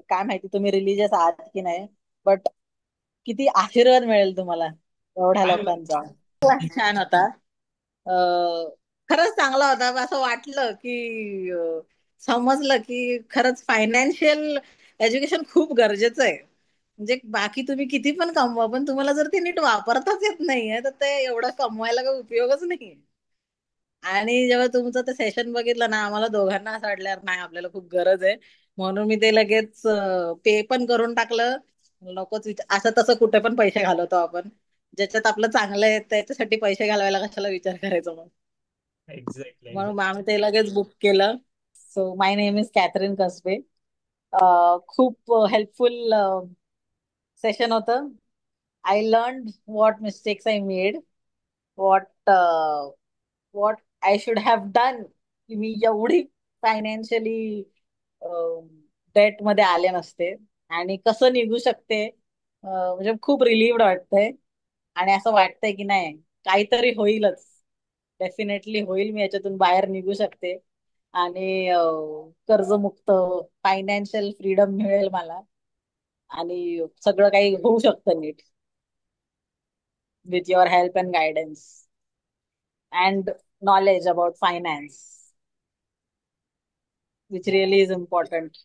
काय माहिती तुम्ही रिलिजियस आहात की नाही, बट किती आशीर्वाद मिळेल तुम्हाला एवढ्या लोकांचा. छान होता. अं, खरंच चांगला होता. असं वाटलं की समजलं की खरंच फायनान्शियल एज्युकेशन खूप गरजेचं आहे. म्हणजे बाकी तुम्ही किती पण कमवा, पण तुम्हाला जर ते नीट वापरताच येत नाहीये तर ते एवढं कमवायला काही उपयोगच नाहीये. आणि जेव्हा तुमचं ते सेशन बघितलं ना, आम्हाला दोघांना असं वाटलं यार नाही आपल्याला खूप गरज आहे. म्हणून मी ते लगेच पे पण करून टाकलं. नकोच असं तसं कुठे पण पैसे घालवतो आपण. ज्याच्यात आपलं चांगलं आहे त्याच्यासाठी पैसे घालवायला कशाला विचार करायचा मग. एक्झॅक्टली म्हणून एक्झॅक्टली. आम्ही ते लगेच बुक केलं. So my name is Catherine Kasbe. खूप हेल्पफुल सेशन होतं. I learn what mistakes I made, what what I should have done. की मी एवढी फायनान्शियली डेट मध्ये आले नसते आणि कसं निघू शकते. म्हणजे खूप रिलीव्ड वाटतंय आणि असं वाटतंय की नाही काहीतरी होईलच. डेफिनेटली होईल, मी याच्यातून बाहेर निघू शकते आणि कर्जमुक्त फायनान्शियल फ्रीडम मिळेल मला आणि सगळं काही होऊ शकतं नीट with your help and guidance and knowledge about finance, which really is important.